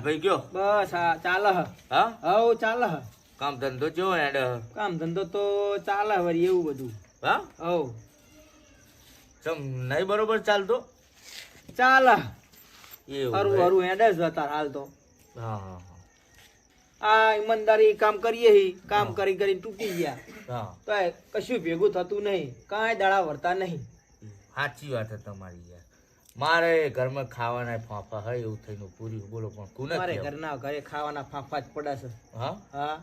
ભાઈ ગયો બસ આ ચાલે હ. હા હવ ચાલે હ. કામ ધંધો ચો હેડ કામ ધંધો તો ચાલે વળી એવું બધું. હા હવ ચમ નહીં બરોબર ચાલતો ચાલે એવું હરું હે? હરું હેડે જ હતા હાલ તો. હા હા આ ઈમાનદારી કામ કરીએ હી કામ હા. કરી કરીને તૂટી ગયા હા તો એ કશું ભેગું થતું નહીં, કાંઈ દાડા વરતા નહીં. સાચી વાત છે તમારી યાર. મારે ઘરમાં ખાવાના ફાંફા હોય એવું થઈને પૂરી બોલો પણ કોને મારે કહેવું? ઘરના ઘરે ખાવાના ફાંફા જ પડે છે. હા હા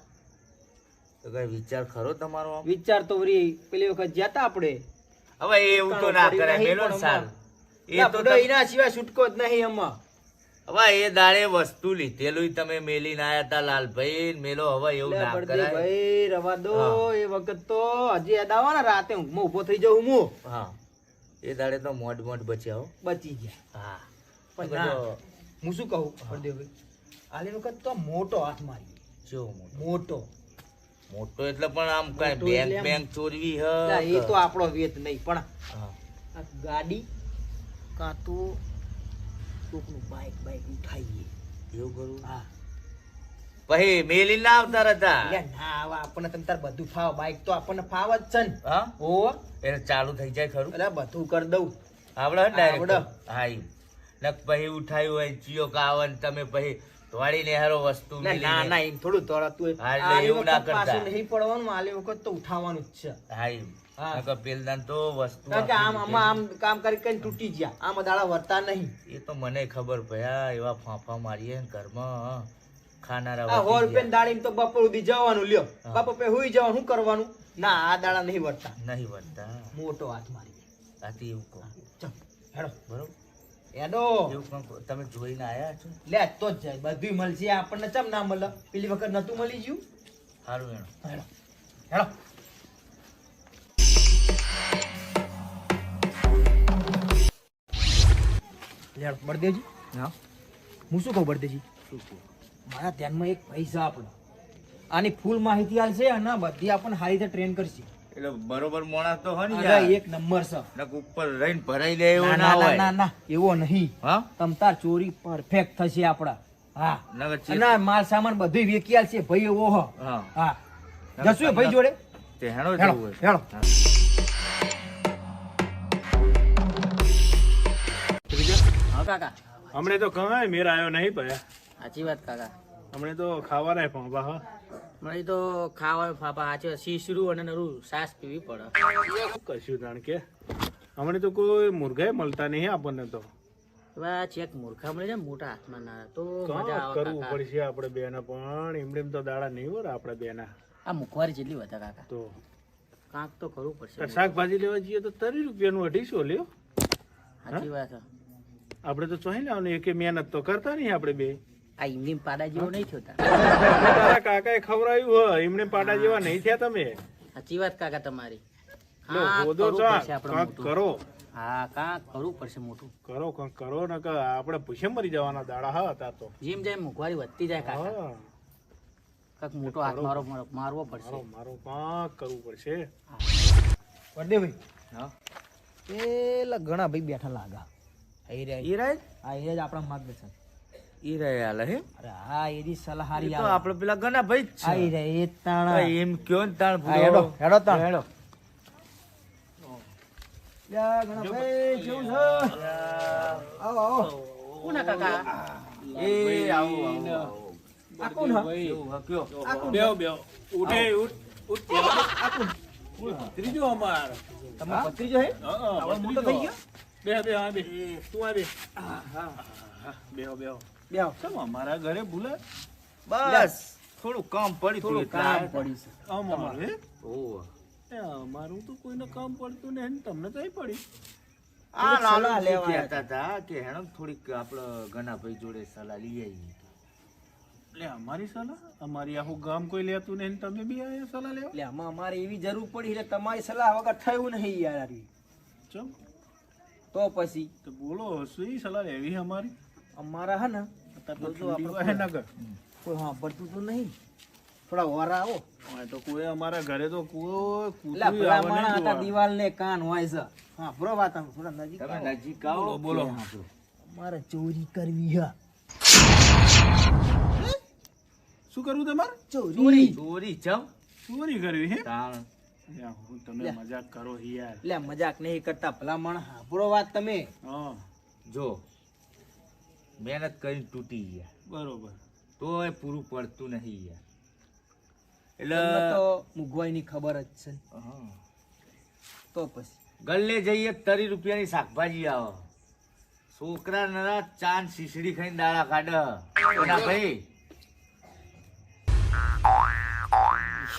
તો કઈ વિચાર ખરો તમારો આમ? વિચાર તો વળી પેલી વખત જ્યાં આપણે હવે એવું તો ના કરાય મેલો ને સારું. એ તો આપણે એના સિવાય છૂટકો જ નહીં એમાં. હવે એ દાડે વસ્તુ લીધેલું તમે મેલીને આયા તા લાલભાઈ મેલો હવે એવું લે ના બળદે કરાય. ભાઈ રવા દો. હા. એ વખત તો હજી યાદ આવે ને રાતે ઊંઘમાં ઊભો થઈ જાઉં હું હા એ દાડે તો મોડ મોડ બચ્યા હો. બચી ગયા. હા પણ તો ના, બધો હું શું કહું બળદેવભાઈ, આલી વખત તો મોટો હાથ મારી કેવો મોટો? મોટો. મોટો એટલે પણ આમ કઈ મોટો બેંક એટલે આમ- બેંક ચોરવી હ લા, એ તો આપણો વેત નહીં પણ હા. આ ગાડી કાં તો કોકનું બાઈક ઉઠાઈએ. એવું કરું હા પછી મેલી ના આવતા હતા. એટલે ના આવા આપણને તમ તાર બધું ફાવ, બાઈક તો આપણને ફાવ જ છે ને. હા ઓ એટલે ચાલુ થઈ જાય ખરું એટલે બધું કરી દઉં. આવડે આવડે. ડાયરેક્ટ હા ઈ. ને પછી ઉઠાયું હોય ચિયો કાવન તમે પછી દોડીને હારો વસ્તુ ના ના મેલીને. ના, એમ થોડું તોડાતું હોય. હા, એટલે આલી એવું ના વખત પાછું કરતા. નહીં પડવાનું, આલી વખત તો ઉઠાવવાનું જ છે. હા ઈ. હા. નકર પેલદાન તો વસ્તુ કારણ કે આમ આખી આમાં આમ કામ કરી કરીને તૂટી ગયા, આમ દાડા વર્તા નહીં. એ તો મને ખબર ભયા એવા ફાંફા મારીએ ને ઘરમાં ખાનારા આ વધી 100 રૂપિયાની દાડીમાં તો બપોર સુધી જવાનું લ્યો. હા. બપોર પછી હુઈ જવાનું, શું કરવાનું? ના આ દાડા નહીં વર્તા. ગયા. નહીં બનતા મોટો હાથ મારી. આથી એવું કહું ચમ હેડો બરોબર હેડો. એવું કંઈક તમે જોઈને આયા છો લે તો જ જાય, બધું મળશે. આપણને ચમ ના મળે? પેલી વખત નતું મળી ગયું. સારું એનો હેડો હેડો. લેડો બળદેવજી. હા હું શું કહું બળદેવજી, શું કહું મારા ધ્યાનમાં એક પૈસા આપણો આની ફૂલ માહિતી આલશે અને બધી આપણને સારી રીતે ટ્રેન કરશે. એટલે બરોબર મોણા તો હોય ને અરે યાર એક નંબર છે. નક ઉપર રહીને ભરાઈ લે એવો ના ના ના હોય ના ના એવો નહીં. હા તમ તાર ચોરી પરફેક્ટ થશે આપડા. હા નકર ચીપ- અને માલ સામાન બધું વેચી આલશે ભાઈ એવો હ. હા હા જશું એ ભાઈ જોડે. તે હેણો હેડો જવું હોય. હેડો. હા. હા કાકા હમણે તો કમાય મેર આવ્યો નહીં ભયા. સાચી વાત કાકા. હમણે તો ખાવાના ફાંફા હા. મને તો ખાવા ફાફા સાચી વાત, શીશરું અને નરું સાસ પીવી પડે. કશું જાણ કે હમણે તો કોઈ મુર્ગાય મળતા નહીં આપણને તો. એવા ચેક મૂર્ખા મળે છે ને મોટા હાથમાં ના તો કાં મજા આવે કરવું કાકા. પડશે આપણે બેના પણ એમણે એમ તો દાડા નહીં હોય આપણે બેના આ મુખવારી જેટલી વધે કાકા, તો કાંક તો કરવું પડશે. શાકભાજી લેવા જઈએ તો 30 રૂપિયાનું 250 લ્યો. સાચી વાત છે. આપણે તો ચોહી લાવવાનું એકે મહેનત તો કરતા નહીં આપણે બે. આ ઇમની પાડા જેવો નહીં થયો તાર. તારા કાકાએ ખવડાવ્યું હોય એમને પાડા જેવા નહીં થયા તમે. સાચી વાત કાકા તમારી. લો કાંક હોદો કરવું ચા પડશે આપણે કાંક મોટું. કરો હા કાંક કરવું પડશે મોટું. કરો કાંક કરો ને કે આપણે ભૂસે મરી જવાના દાડા હા હતા તો. જેમ જેમ મુખવારી વધતી જાય કાકા, હા કાંક મોટો હાથ મારવો પડશે. મારું કાંક કરવું પડશે. વરદેવભાઈ હા પેલા ઘણા ભાઈ બેઠા લાગા. ઈ રાય આ એ જ આપણા માર્ગદર્શન. ઈ રાય હાલે હે અરે હા એની સલાહ હારી ઈ તો આવે. આપણે પેલા ઘણા ભાઈ જ છે. આઈ રે એ તાણા. હવે એમ કયો ને તાણ હા, હેડો પૂરો. હેડો તાણ. હેડો. યા ઘણા ભાઈ કેવું છે? આવો આવો. કોના કાકા? એ આવો આવો આ કોણ હા? એવું હા, કયો આ કોણ? બેવ બેવ ઉઠે ઉઠ આ કોણ? ત્રીજો અમાર તમે ભત્રીજો હે? આવડો મોટો થઈ ગયો? બે બે હા બે તું આ બે બેહો બેહો બેહો. કેમ અમારા ઘરે ભૂલે બસ થોડું કામ પડી થોડું એટલે કામ આ- પડી છે. અમારું હે ઓહ. એ અમારું તો કોઈને કામ પડતું ને તમને તો પડી આ થોડીક લાલુ સલાહ લેવા કહેતા હતા કે હેણો થોડીક આપણે ગણાભાઈ જોડે સલાહ લઈ આવીએ. એટલે અમારી સલાહ અમારી આખું ગામ કોઈ લેતું નહીં ને તમે બી આયા સલાહ લેવા એટલે આમાં અમારે એવી જરૂર પડી એટલે તમારી સલાહ વગર થયું નહીં યાર હારી. ચમ તો પછી તો બોલો શું સલાહ લેવી છે અમારી અમારા હે ને અત્યારે તો જો ઠંડી આપણે હોય નગર કોઈ સાંભળતું તો નહીં. થોડા વારા આવો. હવે તો કોઈ અમારા ઘરે તો કોઈ એટલે કૂતરું ભલા આવે માણસ નહીં હતા, જોવા. દિવાલ ને કાન હોય છે. હા બરો વાત આમ થોડા નજીક તમે આવો. નજીક આવો બોલો. કે હાંભળો. અમારે ચોરી કરવી હે. કરું તમારે ચોરી ચોરી ચમ ચોરી કરવી હે તાણ લ્યા, હું તમે લ્યા. મજાક કરો છો યાર એટલે મજાક નહીં કરતા ભલામણ હાંભળો વાત તમે હા જો મહેનત કરીને તૂટી ગયા બરોબર તો એ પૂરું પડતું નહીં યાર તમને એટલે તો મુગવાઈની ખબર જ છે હા. તો પછી ગલ્લે જઈએ 30 રૂપિયાની શાકભાજી આવે છોકરા નરા ચાન શીશડી ખાઈને દાડા કાઢે એના ભાઈ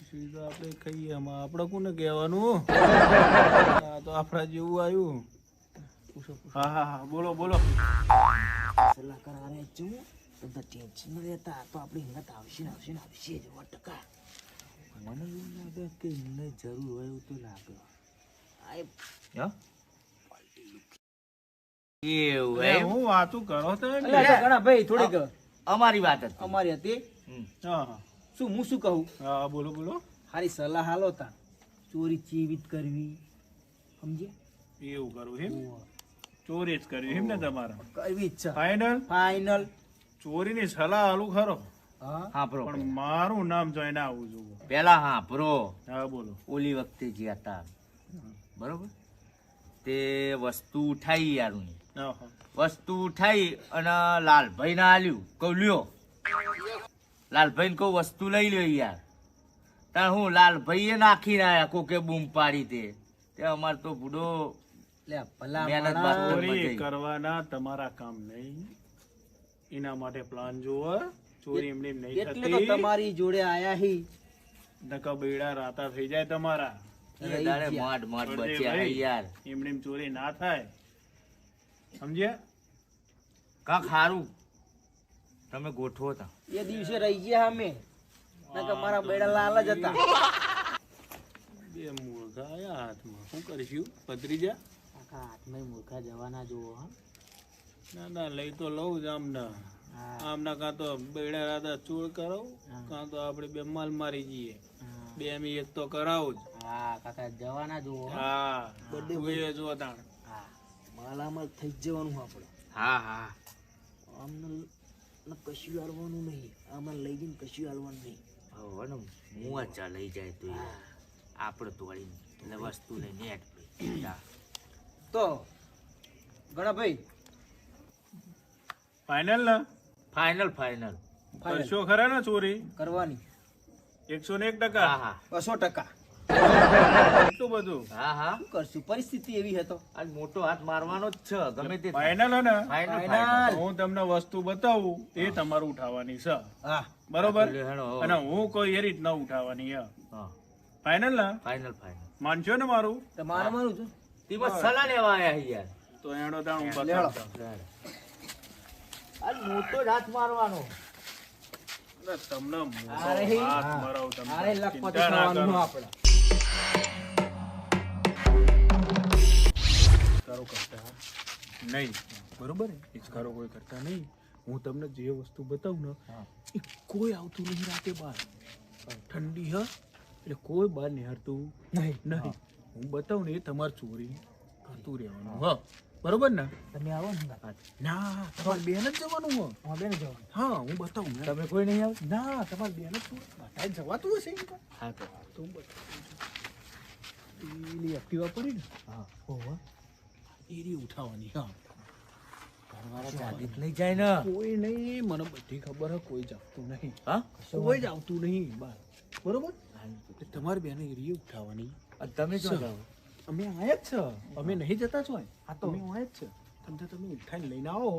સીધા આપણે ખાઈએ આમાં આપણે કોને કહેવાનું આ તો આપણા જેવું આવ્યું હા હા હા બોલો બોલો સલાહકાર આરે જો બધા ટેન્શન ન રહેતા તો આપણી હિંમત આવશે ને આવશે ને આવશે જ 100%. મને એવું લાગે કે એમને જરૂર હોય એવું તો લાગે આ એ હા? એવું અરે એમ? હું વાતું કરો તો એમ. અલા, તો ઘણા ભાઈ થોડીક અમારી વાત હતી અમારી હતી હમ. હા હા શું હું શું કહું હા બોલો બોલો હારી સલાહ હાલો તા ચોરી ચીવિત કરવી સમજે એવું કરવું એમ ચોરી જ કરવી એમ ને તમારે કરવી જ છે ફાઈનલ ફાઇનલ ચોરીની સલાહ આલું ખરો હા હાંભળો પણ મારું નામ જોઈને આવું જોવું પેલા હાંભળો હા બોલો ઓલી વખતે ગયા હતા બરોબર તે વસ્તુ ઉઠાઈ યારું હા હા વસ્તુ ઉઠાઈ અને લાલભાઈ ને આલ્યું કહું લ્યો લાલભાઈ કહું વસ્તુ લઈ લ્યો યાર તાર હું લાલભાઈએ નાખીને આયા કોકે બૂમ પાડી તે અમાર તો બુડો લે ભલા મહેનત માણસ. બાદ ચોરી મજાઈ. કરવાના તમારા કામ નહીં એના માટે પ્લાન જોવો ચોરી એમની નહીં એટલે તો થતી તમારી જોડે આયા હી નકા બેડા રાતા થઈ જાય તમારા અને દાડે માડ માડ બચ્યા હે યાર એમની ચોરી ના થાય સમજ્યા કાંક હારું તમે ગોઠવો તા એ દિવસે રહી ગયા અમે નકર મારા બેડા લાલ જ હતા બે મૂર્ખા આયા હાથમાં શું કરીશું પતરીજા આખા હાથમાં મૂર્ખા જવાના જોવો હા ના ના લઈ તો લઉં જ આમના આમના કાં તો બેડા રાતા ચોર કરાવું કાં તો આપણે બે માલ મારી જઈએ બે એમ એક તો કરાવું જ હા કાકા જવાના જોવો હા બધું એ જો તાણ હા માલામાલ થઈ જ જવાનું આપણે હા હા આમને કશું હાલવાનું નહીં આમાં લઈ જઈને કશું હાલવાનું નહીં હવે ને મુઆચા લઈ જાય તો યાર આપણે તોડીને એટલે વસ્તુ લઈને નેટ તો ગણાભાઈ ફાઇનલ ને ફાઇનલ ફાઇનલ કરશો ખરા ને ચોરી કરવાની 101%. હા હા 200%. એટલું બધું હા હા શું કરશું પરિસ્થિતિ એવી હતો આજ મોટો હાથ મારવાનો જ છે ગમે તે ફાઇનલ હે ને ફાઇનલ ફાઇનલ. હું તમને વસ્તુ બતાવું એ તમારું ઉઠાવવાની છે હા બરોબર એટલે હેડો, હો. અને હું કોઈ એ રીત ન ઉઠાવવાની હે હા ફાઇનલ ને ફાઇનલ ફાઇનલ માનશો ને મારું તો મારવાનું છે તેમાં સલાહ લેવા આયા છે યાર તો એનો તાણ હું લેવડો. બતાવતા આજ મોટો જ હાથ મારવાનો એટલે તમને મોટો અરે, હાથ મરાવું તમે અરે લખપતિ ચિંતા ના થવાનું કરો. આપણે કરો કરતા નહીં બરોબર હિચકારો કોઈ કરતા નહીં હું તમને જે વસ્તુ બતાવું ને એ કોઈ આવતું નહીં રાતે બહાર ઠંડી હ એટલે કોઈ બહાર નિહારતું નહીં હું બતાવું ને એ તમારે ચોરી કરતું રહેવાનું હ બરોબર ને તમે આવો ને ના તમારે બેન જ જવાનું હ અમારે બેન જવાનું હા હું બતાવું ને. તમે કોઈ નહીં આવ ના તમારે બેન જ બતાવી જવાતું હશે એમ કાંઈ? હા તો તો હું બતાવું પેલી એક્ટિવા પડી ને હા ઓહો એ રી ઉઠાવવાની હા ઘરવાળા જાગીત નહીં જાય ને કોઈ નહીં મને બધી ખબર હે કોઈ જ આવતું નહીં હા કોઈ જ આવતું નહીં બહાર બરોબર એટલે તમારે બેને એરીએ ઉઠાવવાની અને તમે જો જાઓ અમે આયા જ છે અમે નહીં જતા છો હા તો અમે આયા જ છે તમને તમે ઉઠાઈને લઈને આવો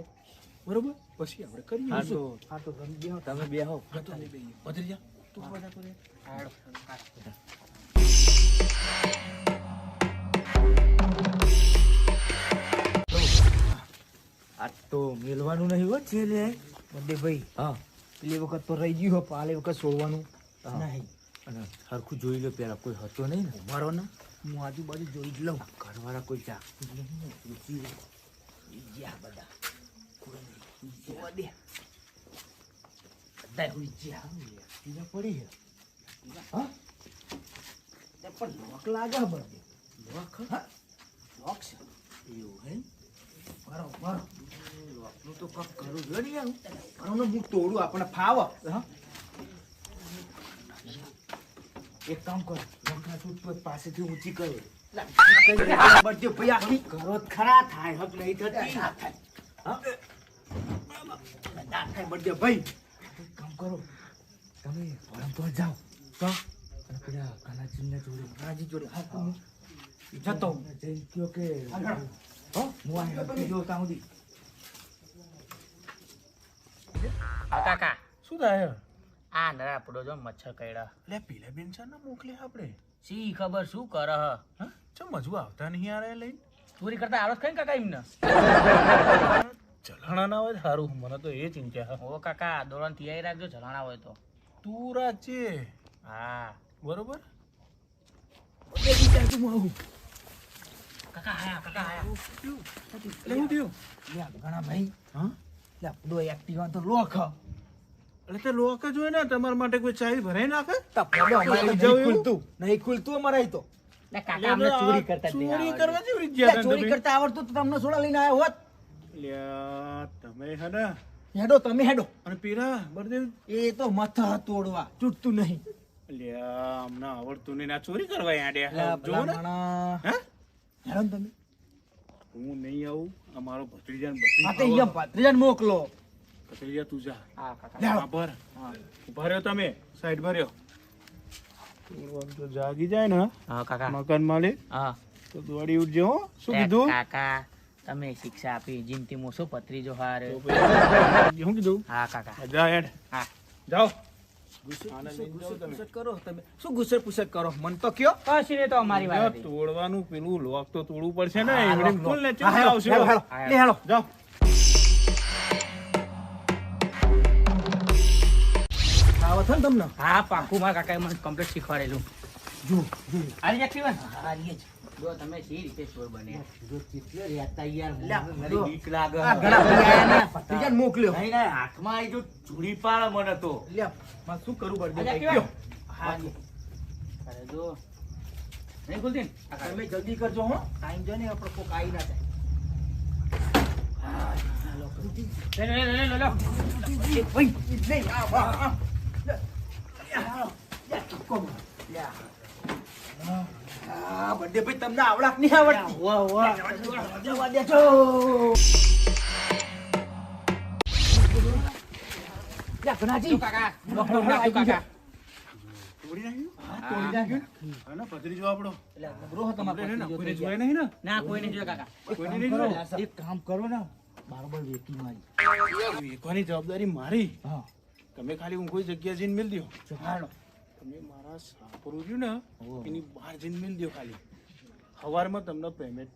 બરોબર પછી આપણે કરીએ હા તો હા તો તમે બેહો. તમે બેહો હા તો અમે બેહીએ. પધરી જા તું બધા કરે આ તો મેલવાનું નહીં હો છે લે બધે ભાઈ હા પેલી વખત તો રહી ગયું પણ આલી વખત છોડવાનું હા. નહીં અને સરખું જોઈ લો પેલા કોઈ હતો નહીં ને મારો ને હું આજુબાજુ જોઈ જ લઉં ઘરવાળા કોઈ જાગતું જ નહીં ને પૂછી લો. ગયા બધા જોવા દે બધા હુઈ ગયા સીધા પડી છે હા તે પણ લોક લાગે બધે લોક હા લોક છે એવું હે બરોબર લોકનું તો કાંક કરવું જોઈએ ને યાર બરોબર હું તોડું આપણે ફાવ હા એક કામ કર લંકા તું પાસેથી ઊંચી કર બળદેવ ભાઈ આખી કરો જ ખરા થાય હક નહીં થતી ના થાય હા ના થાય બળદેવ ભાઈ એક કામ કરો તમે વળંતોડ જાઓ તો અને પેલા કાનાજીને જોડે કાનાજી જોડે હા હું જતો જઈને કયો કે હો હું આ જો ત્યાં સુધી કાકા શું થાય આ નરા આપણો જો મચ્છર કઈડા લે પેલા બેન છે ને મોકલે આપણે સી ખબર શું કરે હ હા ચમ હજુ આવતા નહીં આ લઈને ચોરી કરતા આવડત ખાઈ કાકા એમને ચલાણા ના હોય સારું મને તો એ ચિંતા હા ઓ કાકા દોરણ તૈયારી રાખજો ચલાણા હોય તો તું રાજે હા બરોબર કાકા આયા કાકા આયા લેવું થયું ઘણા ભાઈ હા લે આપણો એક્ટિવા તો લોક એટલે તે લોક જ હોય ને તમારા માટે કોઈ ચાવી ભરાઈ નાખે તપડો અમારે જાવ નહીં એવું? ખુલતું નહીં ખુલતું અમારે અહીં તો લે કાકા અમને ચોરી કરતા જ નહીં ચોરી આવડે. કરવા જેવી રીતે લે, ગયા ચોરી તમે કરતા આવડતું તો તમને સોડા લઈને આવ્યો હોત લ્યા તમે હે ને હેડો તમે હેડો અને પીરા બળદેવ એ તો મથા તોડવા છૂટતું નહીં લ્યા અમને આવડતું નહીં આ ચોરી કરવા આડ્યા લે, જો ને ભલામણા. હે હેડો ને તમે હું નહીં આવું અમારો ભત્રીજા ને હા તો અહીંયા ભત્રીજાને મોકલો ભત્રીજા તું જા હા કાકા લેવો. આભાર ઉભા રહ્યો તમે સાઈડ માં રહ્યો તો જાગી જાય ને હા કાકા મકાન માલિક હા તો દોડી ઉઠજો હો શું લે, કીધું કાકા તમે શિક્ષા આપી જીમતી મોસો પત્રીજો હાર તો પછી શું કીધું હા કાકા જા હેડ હા જાઓ ગુસ્સે કરો તમે શું ગુસ્સે પૂછે કરો મન તો કયો કશી નહીં તો અમારી વાત હતી. તોડવાનું પેલું લોક તો તોડવું પડશે ને હા, એવડે લોક, ખોલ ને હા, હેડો, આવશે હેડો, હેડો. લે, હેડો. જાઓ આવત ને તમને હા પાકું મારા કાકાએ મને કમ્પ્લીટ શીખવાડેલું જો આલી એક્ટિવા ને? આ રીએ જ. જો તમે સી રીતે ચોર બન્યા જો કેટલો રહેતા યાર લે, મને જો. બીક લાગે આ ઘણા ભાઈ આયા ને ભત્રીજાને મોકલ્યો નહીં નહીં, હાથમાં આવી જો ચૂડી પાડે મને તો લે મારે શું કરું બળદેવ આલી ભાઈ? એક્ટિવા? કયો? હા અરે જો નહીં ખુલતી ને? તમે જલ્દી કરજો હો ટાઈમ જો ને આપણે કોક આવી ના જાય લે, લે, લે, લે, લે, લે. ભાઈ નહીં આ લે. લે, કોમ. લે. આ બળદેવ ભાઈ તમને આવડત નહીં આવડતી વાહ વાહ જવા દેજો લે ઘનાજી શું કાકા ડોક્ટર નાખ્યું કાકા તોડી નાખ્યું તોડી નાખ્યું હા ને ભત્રીજો આપણો એટલે નબળો હતો મારો આપણે ભત્રીજો કોઈને થઈ જોયે ગયા. નહીં ને ના કોઈ નહીં જોયા કાકા કોઈને કામ નહીં કરો, જોયે? એક કામ કરો ને બારબર વેકી મારી વેચવાની જવાબદારી મારી હા તમે ખાલી હું કોઈ જગ્યા જઈને મિલ દો હાલો તમે મારા સાપરું રહ્યું ને ઓહો. એની બહાર જઈને મિલ દો ખાલી સવારમાં તમને પેમેન્ટ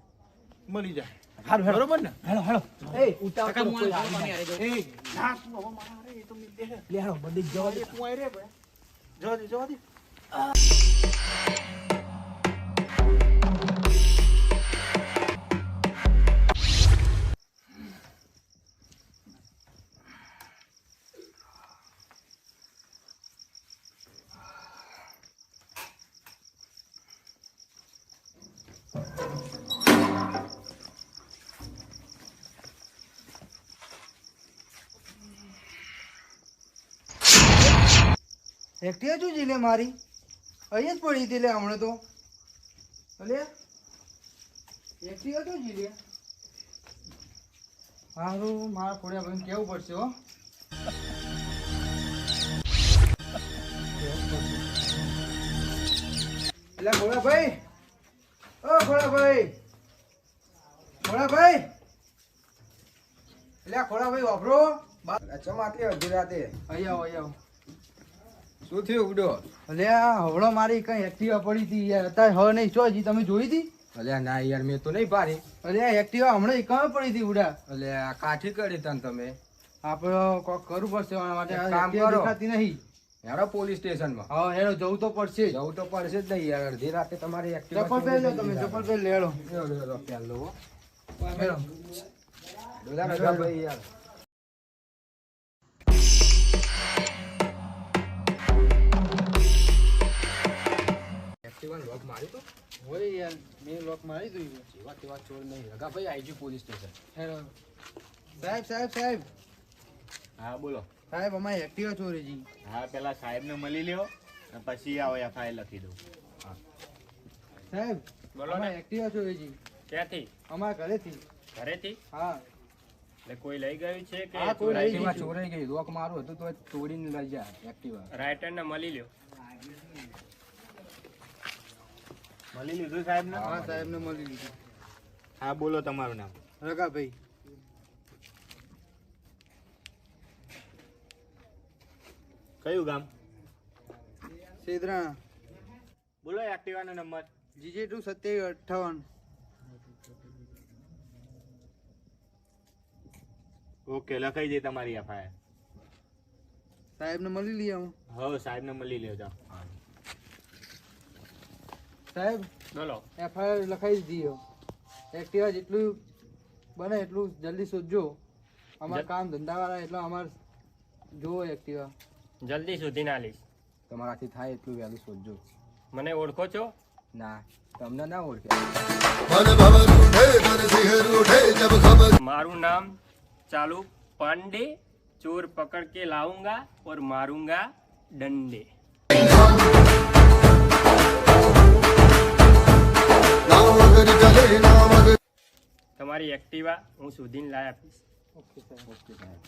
મળી જાય હાલો હાલો બરોબર ને હાલો હાલો એ ઉતાવળ કાકા કરો, હું કોઈ આ આવી પાણી જાય. હારે દઉં. એ ના તું હવે મારા હારે એ તો મિલ દે લે હાલો બધી જવા દે તું આય રે ભાઈ જવા દે જવા દે એકટીવા જો જીલે મારી અહીંયા જ પડી હતી લે હમણાં તો અલે એકટીવા તો જીલે સારું મારા ખોડિયા ભાઈને કેવું પડશે હો એટલે ખોડાભાઈ ઓ ખોડાભાઈ ખોડાભાઈ એટલે ખોડાભાઈ વાપરો ચમ આટલી અડધી રાતે અહીંયા આવો અહીંયા આવો શું થયું ઉડો અલ્યા હવળો મારી કઈ એક્ટિવા પડી હતી યાર અત્યારે હવે નહીં જો હજી તમે જોઈ હતી અલ્યા ના યાર મેં તો નહીં પાડી અલ્યા એક્ટિવા હમણાં એકામાં પડી હતી ઉડા અલ્યા કાઠી કરી તન તમે આપણે કોક કરવું પડશે આના માટે આ એક કામ એક્ટિવા કરો. દેખાતી નહીં યાર પોલીસ સ્ટેશનમાં હા હેડો જવું તો પડશે જ. જવું તો પડશે જ નહીં યાર અડધી રાતે તમારી એક્ટિવા ચપ્પલ પહેરી લો તમે ચપ્પલ પહેરી લેડો પહેલો હેડો રજા ભાઈ યાર એક્ટિવાનું લોક માર્યું તો હોય યાર મેં લોક મારી દીધું જેવા તેવા ચોર નહીં રગા ભાઈ આઈજી પોલીસ સ્ટેશન હેડો સાહેબ સાહેબ સાહેબ હા બોલો સાહેબ અમારી એક્ટિવા ચોરી જી હા પેલા સાહેબ ને મળી લ્યો પછી આવો એફઆઈઆર લખી દઉં. સાહેબ બોલો ને. અમે એક્ટિવા ચોરી ક્યાંથી? અમારા ઘરેથી. ઘરેથી? હા એટલે કોઈ લઈ ગયું છે કે હા, કોઈ લઈ ગયું. એક્ટિવા ચોરાઈ ગઈ. લોક મારું હતું તો તોડીને લઈ જાય એક્ટિવા. રાઇટર ને મળી લ્યો. મળી લીધું સાહેબ ને? હા સાહેબને મળી લીધું. હા બોલો તમારું નામ. રગાભાઈ. કયું ગામ? સેદરાણા. બોલો એક્ટિવાનો નંબર. GJ2 2758. ઓકે લખાઈ દે તમારી એફઆઈઆર. સાહેબને મળી લઈએ હું. હવે સાહેબ ને મળી લેજો. સાહેબ બોલો. FIR લખાઈ દીધી હો. એક્ટિવા જેટલું બને એટલું જલ્દી શોધજો. અમારા કામ ધંધાવાળા એટલે અમારે જોવો એક્ટિવા. જલ્દી સુધી ના લઈશ. તમારાથી થાય એટલું વહેલું શોધજો. મને ઓળખો છો? ના, તમને ના ઓળખે. મારું નામ ચાલુ પાંડે. ચોર પકડ કે લાऊंगा और मारूंगा डंडे. તમારી એક્ટિવા હું સુધીને લાવી આપીશ. ઓકે સાહેબ. ઓકે સાહેબ.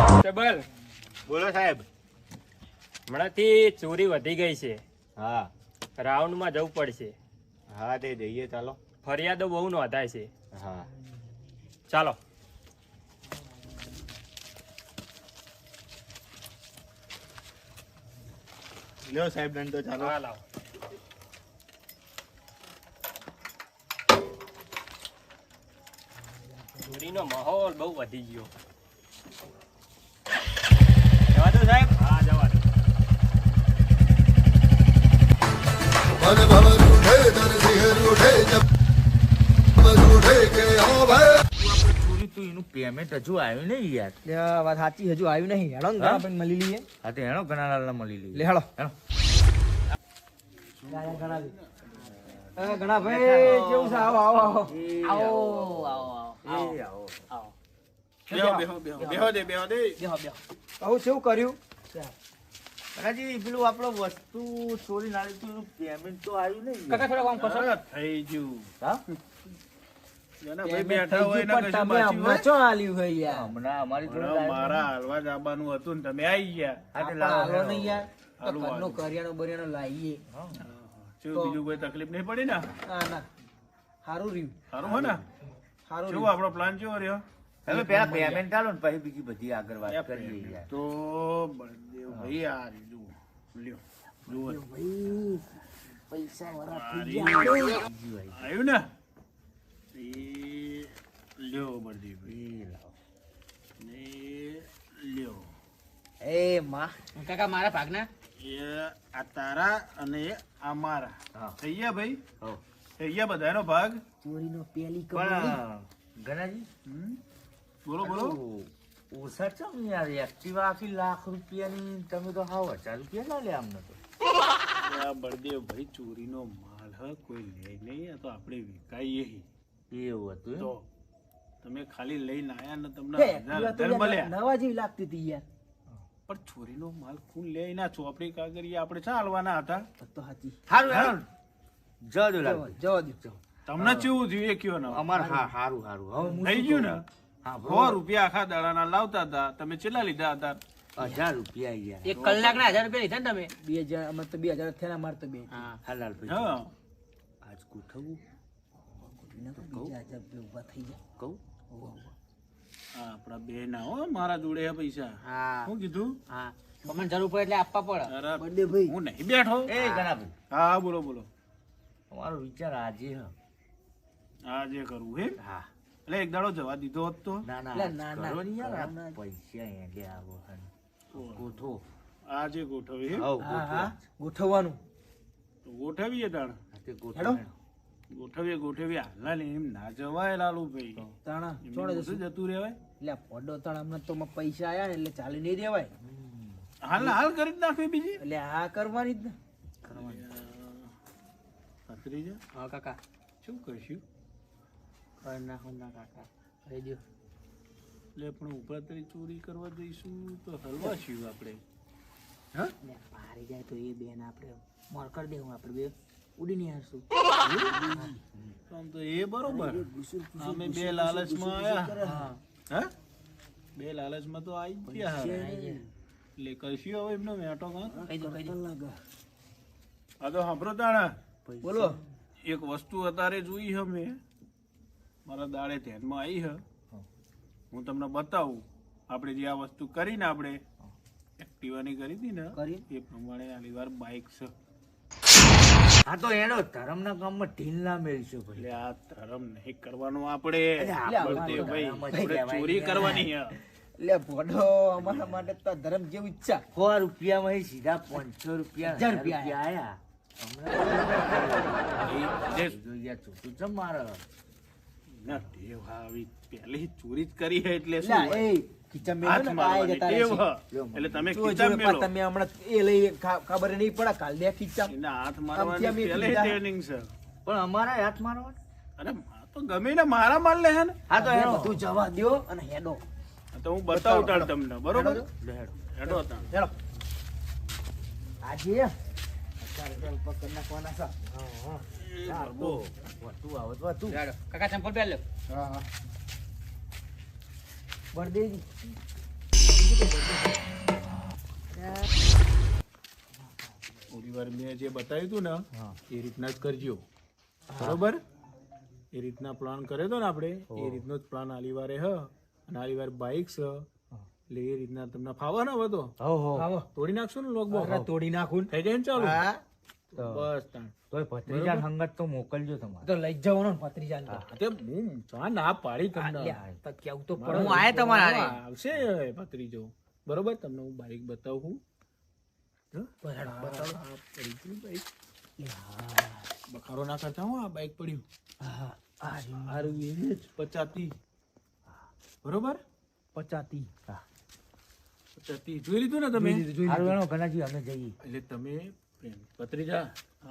કોન્સ્ટેબલ, બોલો સાહેબ. હમણાંથી ચોરી વધી ગઈ છે. હા રાઉન્ડમાં જવું પડશે. હા તે જઈએ ચાલો. ફરિયાદો બહુ નોંધાય છે. હા ચાલો. લ્યો સાહેબ દંડો ચાલો. હા, લાવો. ચોરીનો માહોલ બહુ વધી ગયો. જવા દો સાહેબ. હા, જવા દો. ચોરી તું એનું પેમેન્ટ હજુ આવ્યું નહીં યાર. વાત સાચી, હજુ આવ્યું નહીં. હેડો ને હા? ગણાભાઈને મળી લઈએ. હા તે હેણો ગણાલાલ મળી લઈએ. લે હેડો. હેણો. ગણાભાઈ કેવું છે? આવો આવો આવો. એ આવો. કહું કેવું કર્યું? કાકાજી પેલું આપણો વસ્તુ ચોરી ના લીધું એનું પેમેન્ટ તો આવ્યું નહીં કાકા થોડા કામ કરશો? થઈ ગયું. હા પેમેન્ટ થઈ ગયું, પણ તમે હમણાં ચો આલ્યું હે યાર? હમણાં અમારી જોડે હમણાં આવ્યું મારા હાલવા જ આવવાનું હતું ને તમે આવી ગયા. હા, તે આપણે લાવો, હાલો હેણો. નહીં યાર. તો હાલો, ઘરનો હાલો. કરિયાણો બરિયાણો લાવીએ. શું બીજું કોઈ તકલીફ નહીં પડી ને? ના ના સારું રહ્યું. સારું હો ને? સારું શું રહ્યું. આપણો પ્લાન કેવો રહ્યો? તમે પેલા પેમેન્ટ આલો ને પછી બીજી બધી આગળ વાત કરીએ યાર. તો બળદેવ ભાઈ આ રહ્યું. લ્યો જુઓ. ભાઈ પૈસા વાળા થઈ મારી ગયા. આવ્યું ને? એ લ્યો બળદેવ ભાઈ. એ લાવો. ને લ્યો. એ માં કાકા મારા ભાગના એ આ તારા અને આ મારા. હા. થઈ ગયા ભાઈ? હો. થઈ ગયા બધાનો ભાગ? ચોરીનો પેલી કમાણી. પણ ગણાજી હમ? બોલો બોલો. આટલું ઓછા ચમ યાર એક્ટિવા આખી લાખ રૂપિયાની તમે તો હાવ 1000 રૂપિયા ના લે આમને તો. આ બળદેવ ભાઈ ચોરીનો માલ હ કોઈ લે નહીં. આ તો આપણે વિકાઈએ હી. એવું હતું એમ? તો તમે ખાલી લઈને આયા ને તમને હે, હજાર પેલા તો હજાર મળ્યા. નવા જેવી લાગતી હતી યાર. પણ ચોરીનો માલ કોણ લે ના ચોપડી કાગળિયા આપણે ચાલવાના હતા. વાત તો સાચી. હારું હારું જવા દો લાલ. જવા દો. તમને કેવું થયું એ કયો ને? અમાર હા હારું હારું હવે હું થઈ શું ગયું કહું? ને? હા 100 રૂપિયા આખા દાડાના લાવતા હતા. તમે કેટલા લીધા હતા? 1000 રૂપિયા યાર. એક કલાકના 1000 રૂપિયા લીધા ને તમે? 2000 અમારે તો 2000 થયા ને અમારે તો બે. હા લાલભાઈ હા. આજ ગોઠવવું બીજા 1000 રૂપિયા ઊભા થઈ જાય. કહું આ આપણા બે ના હો મારા જોડે હે પૈસા. હા શું કીધું? હા તમને જરૂર પડે એટલે આપવા પડે. અરે બર્થડે ભાઈ હું નહીં બેઠો. એ ગણાભાઈ હા હા બોલો બોલો. અમારો વિચાર આજે હ. આ જે કરવું હે હા એટલે એક દાડો જવા દીધો હોત તો. ના ના એટલે ના, ના. કરો ને યાર આ ના. પૈસા એટલે આવો હન. ગોઠવો આ જે ગોઠવી હે હવ હા હા ગોઠવો ગોઠવવાનું. તો ગોઠવીએ તાણ. આ તે ગોઠવો હેડો. ગોઠવીએ હાલના ને એમ ના જવાય લાલુ ભાઈ. તાણા એમની ચોડે બધું જશું. જતું રહેવાય. એટલે આ પોડો તાણ હમણાં તો માં પૈસા આયા ને એટલે ચાલી નહીં દેવાય. હાલના હાલ કરી જ નાખવી બીજી. એટલે આ કરવાની જ ને. ભત્રીજા હા કાકા શું કરશું? કરી નાખો ના કાકા કહી દો. એટલે પણ ઉપરાતરી ચોરી કરવા જઈશું તો હલવા છીએ આપણે. ને પારી જાય તો એ બેન આપણે મોર કરી દેવું, આપણે બે ઉડી નહીં હારશું. આમ તો એ બરોબર. અમે બે લાલચમાં આયા. હા, બે લાલચમાં તો આવી જ ગયા. એટલે કશું હવે એમનો મેટો કાં કહી દો કહી દો. આ તો સાંભળો તાણા. બોલો. એક વસ્તુ અત્યારે જોઈ છે મેં, મારા દાડે ધ્યાનમાં આવી છે. હું તમને બતાવું. આપણે જે આ વસ્તુ કરીને આપણે એક્ટિવાની કરી હતી ને એ પ્રમાણે આલી વાર બાઇક છે. હા તો એનો ધર્મના કામમાં ઢીલ ના મેળશું ભાઈ. એટલે આ ધર્મ નહીં કરવાનું આપણે. આપણે બળદેવભાઈ, ધર્મ જ આપણે કહેવાય ચોરી ને. કરવાની છે. લે ભોડો અમારા માટે તો ધર્મ જેવું ઈચ્છા. 100 રૂપિયામાં સીધા 500 રૂપિયા 1000 રૂપિયા આયા. જે જોઈએ છૂટું છે મારે. ના ટેવ આવી પહેલી ચોરી જ કરી છે એટલે લે શું એ ખીચા મેલો હાથ ને મારવાની આય જતા ટેવ રહેશે. છે. એટલે તમે જો ખીચા જો મેલો. તમે હમણાં એ લઈ ખબર નહીં પડે કાલ બે ખીચા એના હાથ આમથી મારવાની અમે પહેલી કીધા. ટ્રેનિંગ છે. પણ અમારા હાથ મારવા. અરે આ તો ગમે ને મારા માલ લે છે ને. હા તો તમે એનો બધું જવા દ્યો અને હેડો. આ તો હું બતાવું તાણ તમને, બરોબર? હેડો તાણ. હેડો આજે અત્યારે તો પકડ નાખવાના છે. બાબો. વધુ આવે તો વધુ. કાકા ચંપલ પહેર લો. હા હા બળદેવજી ઓલી વાર મેં જે બતાવ્યું હતું ને એ રીતના જ કરજો, બરોબર? એ રીતના પ્લાન કર્યો હતો ને આપણે, એ રીતનો જ પ્લાન આલી વારે હ. અને આલી વાર બાઇક છે એટલે એ રીતના તમને ફાવા ને હવે તો આવો તોડી નાખશો ને લોક અરે તોડી નાખું ને. થઈ જાય ને ચાલુ. હા બસ તાણ. તોય ભત્રીજા સંગત તો મોકલજો તમારે. તો લઈ જ જવાનો ને ભત્રીજાને તો. તે હું ચા ના પાડી તમને. લ્યા, તો કેવું તો પડે. હું આયા તમારા હારે. આવશે ભત્રીજો, બરોબર? તમને હું બાઇક બતાવું. હેડો, બતાવો. આ પડી ગયું બાઇક. બખારો ના કરતા હો, આ બાઇક પડ્યું. હા આ સારું એ જ 50 બરોબર? 50 50 જોઈ લીધું ને તમે? હારું એનો ઘણાજી અમે જઈએ. એટલે તમે ભત્રીજા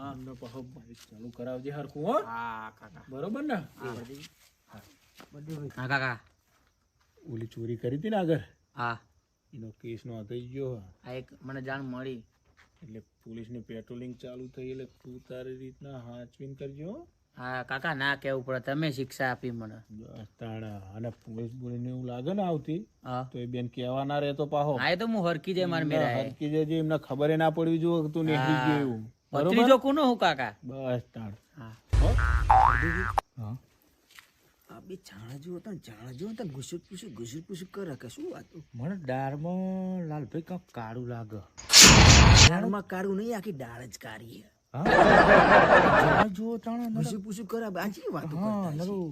અમને પાછો બાઇક ચાલુ કરાવજે હરખું, હો? હા કાકા. બરોબર ને? હા કાકા. ઓલી ચોરી કરી હતી ને આગળ, હા એનો કેસ નો થઈ ગયો. આ એક મને જાણ મળી. એટલે પોલીસની પેટ્રોલિંગ ચાલુ થઈ એટલે તું તારી રીતના હાચવીન કરજો, હો? હા કાકા ના કેવું પડે, તમે શિક્ષા આપી મને. બસ તાણા. અને પોલીસ બોલીને એવું લાગે ને આવતી હા તો એ બેન કહેવા ના રહેતો પાહો. હા એ તો હું હરકી જાય મારે મેરા હરકી જજે, એમને ખબર ના પડવી જોઈએ કે તું નીકળી ગયો એવું. બરોબર? ભત્રીજો કોનો હું કાકા? બસ તાણ. હા હા આ બે જાણા જેવો તો જાણા જેવો તો ગુસુક પૂસુક કરે કે શું વાત? મને દાળમાં લાલભાઈ કાંક કાળું લાગે. દાળમાં કાળું નહીં, આખી દાળ જ કાળી છે. હા જુઓ તાણે ગુસુક પૂસુક કરે બાજી વાતો હા કરતા છે. નરું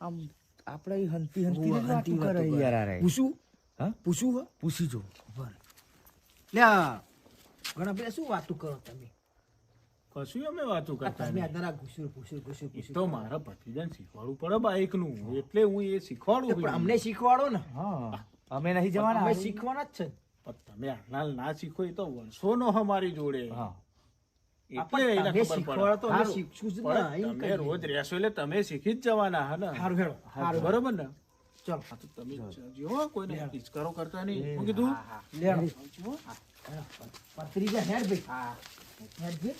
આમ આપણે હંતી હંતી ઓવા, વાતો હંતી વાતો કરે કરે. યાર આરે. પૂછું હા પૂછું હો પૂછી જો. બર લ્યા ઘણા બધા શું વાતો કરો તમે? કશું અમે વાતો આ કરતા તમે નહીં. આ પૂછું એ તો મારા ભત્રીજાને શીખવાડવું પડે બાઇક નું, એટલે હું એ શીખવાડું પણ છું. અમને શીખવાડો ને. હા અમે નહીં જવાના. અમે શીખવાના જ છે. પણ તમે હાલ ના શીખો એ તો વર્ષોનો અમારી જોડે. હા એટલે એને તમે ખબર શીખવાડો તો અમે પડે. શીખશું જ ને. પણ અહીં તમે કઈ રોજ રહેશો એટલે તમે શીખી જ જવાના હે ને. હારું હેડો હારું બરોબર ને? ચલો હા તો તમે જજો, હો, કોઈને હિચકારો કરતા નહીં. હું કીધું? લેડો પત્રીજા હેડ ભાઈ. હા હેડ ભાઈ.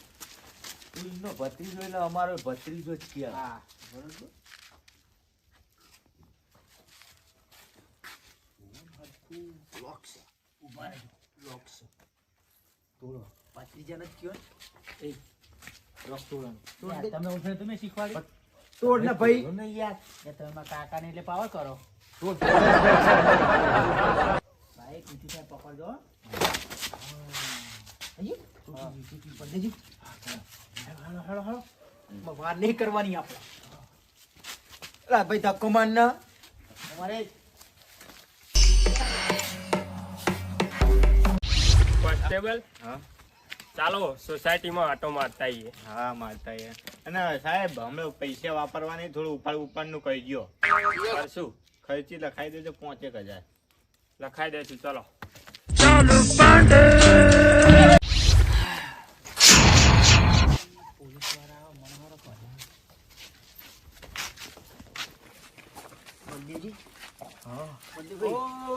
એમનો ભત્રીજો એટલે અમારો ભત્રીજો જ કહેવાય. હા બરોબર. ઉભા રહેજો. લોક છે. તોડો. પત્રીજાને જ કયો ને. તમે ઉઠે તમે શીખવાડી તોડ ને ભાઈ. બોલો ને યાર. કે તમે મારા કાકા ને એટલે પાવર કરો. તોડ. ભાઈ કીધું ત્યાં પકડજો હો. અહીં? પત્રીજી. હેડો હેડો હેડો. વાર નહીં કરવાની આપણે. અલા ભાઈ ધક્કો માર ના. તમારે કોન્સ્ટેબલ, ચાલો સોસાયટીમાં આટો મારતા આવીએ. હા મારતા એ. અને સાહેબ અમે પૈસા વાપરવાની થોડું ઉપરનું કહી ગયો. કરશું, ખર્ચી લખાઈ દેજો 5,000. લખાઈ દઈશું. ચલો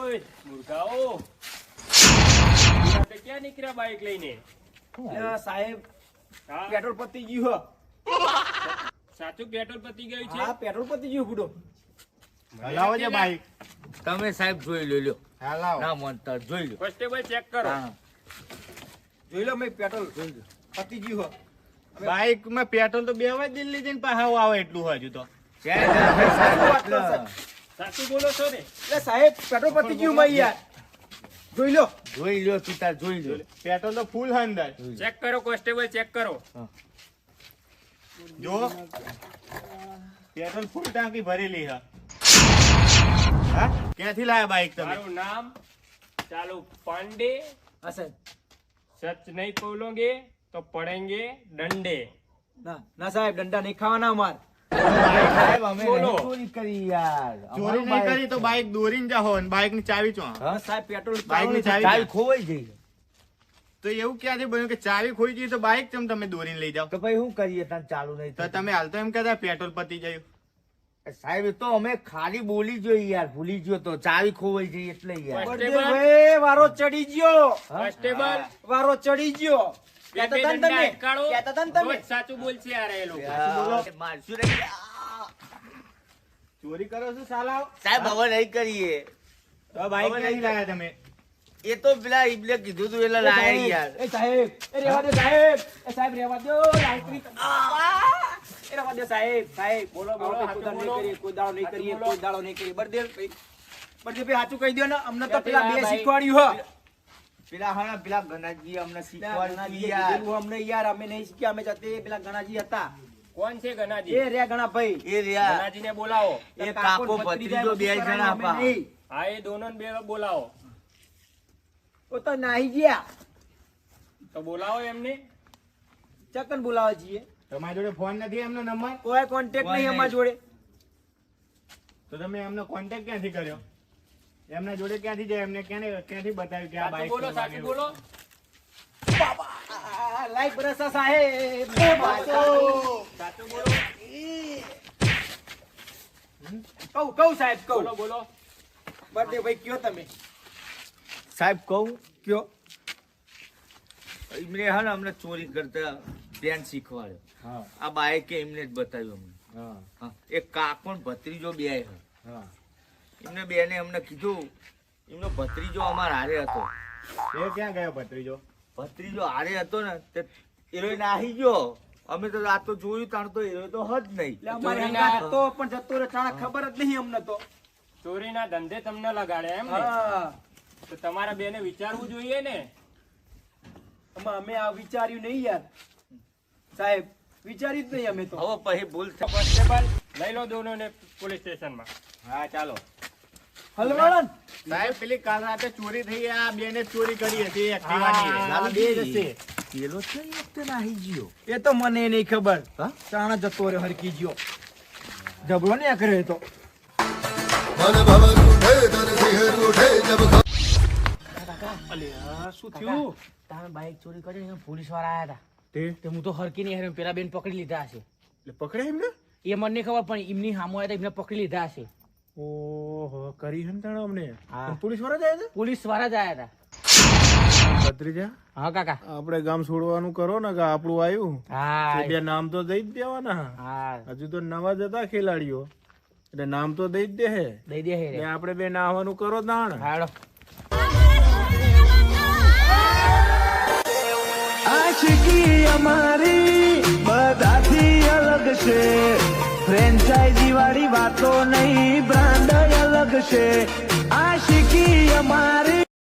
ઓય મૂર્ખાઓ રાતે ક્યાં નીકળ્યા બાઈક લઈને? સાહેબ હા પેટ્રોલ પતી ગયું સાચું પેટ્રોલ પતી ગયું હે છે? હા પેટ્રોલ પતી ગયું ગુડો હલાવો છે બાઈક. તમે સાહેબ જોઈ લ્યો હલાવો. ના મનતા જોઈ લો. કોન્સ્ટેબલ ચેક કરો. હા. જોઈ લો મેં પેટ્રોલ પતી ગયું બાઈકમાં પેટ્રોલ તો 2 વાર દિલ્હી જઈને પાછા આવે એટલું હજુ તો. સાચું બોલો છો ને? એટલે સાહેબ પેટ્રોલ પતી ગયું મેં યાર જોઈ લો જોઈ લ્યો તું તાર જોઈ લ્યો. પેટ્રોલ તો ફૂલ છે અંદર. ચેક કરો કોન્સ્ટેબલ ચેક કરો. જો પેટ્રોલ ફૂલ ટાંકી ભરેલી છે. હા ક્યાંથી લાયા બાઈક તમે? મારું નામ ચાલુ પાંડે. હા સાહેબ સચ નહીં બોલોગે તો પડેંગે ડંડે. ના ના સાહેબ દંડા નહીં ખાવાના અમાર સાહેબ અમે બોલો. નહીં ચોરી કરી યાર. ચોરી નહીં કરી તો બાઈક દોરીને જાઓ અને બાઈક ની ચાવી ચો? હા? સાહેબ પેટ્રોલ બાઈકની ચાવી ચાવી ખોવાઈ ગઈ. તો એવું ક્યાંથી બન્યું કે ચાવી ખોઈ ગઈ તો બાઈક કેમ તમે દોરીને લઈ જાઓ? તો ભાઈ શું કરીએ તાર ચાલુ નહીં તો થતું? તમે હાલ તો એમ કહેતા પેટ્રોલ પતી ગયું. સાહેબ એ તો અમે ખાલી બોલી જોઈ યાર, ભૂલી ગયો તો ચાવી ખોવાઈ ગઈ એટલે યાર. કોન્સ્ટેબલ ભાઈ વારો ચડી ગયો કોન્સ્ટેબલ વારો ચડી ગયો બે કહેતા બે હતા ને ડંડા તમે અટકાળો. કહેતા હતા ને તમે રોજ સાચું બોલશે યાર એ લોકો. યાર, મારશું રે. ચોરી કરો છો સાલાઓ? સાહેબ હવે નહીં કરીએ. તો બાઈક ક્યાંથી લાયા તમે? એ તો પેલા ઈબલે કીધું તું એટલે લાયા યાર. એ સાહેબ એ રેવા દો સાહેબ એ સાહેબ રેવા દો લાઈટરી એ રેવા દો સાહેબ સાહેબ બોલો બોલો સાચું કોઈ બોલો. દાડો નહીં કરીએ સાચું કોઈ બોલો. દાડો નહીં કરીએ બરદેવ ભાઈ સાચું કહી દો ને અમને તો પેલા પેલા બે ભાઈ. શીખવાડ્યું હ પેલા હા પેલા ગણાજી અમને શીખવાડ્યું ગણાજી યાર. કીધેલું અમને યાર અમે નહીં શીખ્યા અમે જતે પેલા ગણાજી હતા કોણ છે ગનાજી? એ રહ્યા ગણા ભાઈ એ રહ્યા ગનાજીને બોલાવો. એ કાકો ભત્રીજો બે જણા આપા. હા એ દોનો ને બે બોલાવો. ઓ તો નાહી ગયા તો બોલાવો એમને. ચકન બોલાવા છીએ તમારી જોડે ફોન નથી એમનો નંબર? કોઈ કોન્ટેક્ટ કોઈ નહીં નહીં. અમારા જોડે તો તમે એમનો કોન્ટેક્ટ ક્યાંથી કર્યો? એમના જોડે ક્યાંથી જાય? એમને ક્યાંથી બતાવ્યું કે આ સાચું બાઈક બોલો સાચું બોલો. લાઈક બરસા સાહેબ સાચું બોલો. કહું સાહેબ કહું બોલો બોલો. બર્થડે ભાઈ કયો તમે સાહેબ કહું કયો એમને હા ને અમને ચોરી કરતા બેન શીખવાડ્યો. હા આ બાઈકે એમને જ બતાવ્યું અમને. હા હા, એક કાકો ને ભત્રીજો બે છે. હા. એમને બેને અમને કીધું એમનો ભત્રીજો અમાર હારે હતો. એ ક્યાં ગયો ભત્રીજો? ભત્રીજો હારે હતો ને તે એરો નાહી ગયો. અમે તો આ તો જોયું તાણ તો એરો તો હદ નહીં. એટલે અમારે ચોરીના- હંગાત હતો પણ જતો રે ચાણા ખબર જ નહીં અમને તો ચોરીના ધંધે તમને લગાડ્યા એમ ને? હા તો તમારા બેને વિચારવું જોઈએ ને. અમે આ વિચાર્યું નહીં યાર સાહેબ વિચાર્યું જ નહીં અમે તો હવે પછી ભૂલ થઈ. કોન્સ્ટેબલ લઈ લો દોનોને પોલીસ સ્ટેશનમાં. હા ચાલો. હલવાળા સાહેબ પેલી કાલ રાતે ચોરી થઈ, આ બેને ચોરી કરી હતી એક્ટિવાની. આ બે જ હશે. પેલો છે એ વખતે નાહી ગયો. એ તો મને નહીં ખબર હા? ચાણા જતો રે હરકી ગયો જબરો ને કર્યો એ તો શું થયું? તમે બાઈક ચોરી કરી ને પોલીસ વાળા આયા તે હતા હું તો હરકી નહીં હારે પેલા બેન પકડી લીધા હશે એટલે પકડે એમને? એ મને નહીં ખબર પણ એમની સામો આવ્યા હતા એમને પકડી લીધા હશે ઓહો કરી હંતાણો અમને. હા. પણ પોલીસ વાળા જાય છે? પોલીસ વાળા જ આયા હતા ભત્રીજા હા કાકા આપણે ગામ છોડવાનું કરો ને કે આપણું આવ્યું હા એ બે નામ તો દઈ જ દેવાના. હા હજુ તો નવા જ હતા ખેલાડીઓ એટલે નામ તો દઈ જ દે હે. દઈ દે હે એટલે આપણે બે નાહવાનું કરો તાણ. હાડો આશિકી અમારી બધાથી અલગ છે, ફ્રેન્ચાઇઝી વાળી વાતો નહીં, બ્રાન્ડ અલગ છે. આશિકી અમારી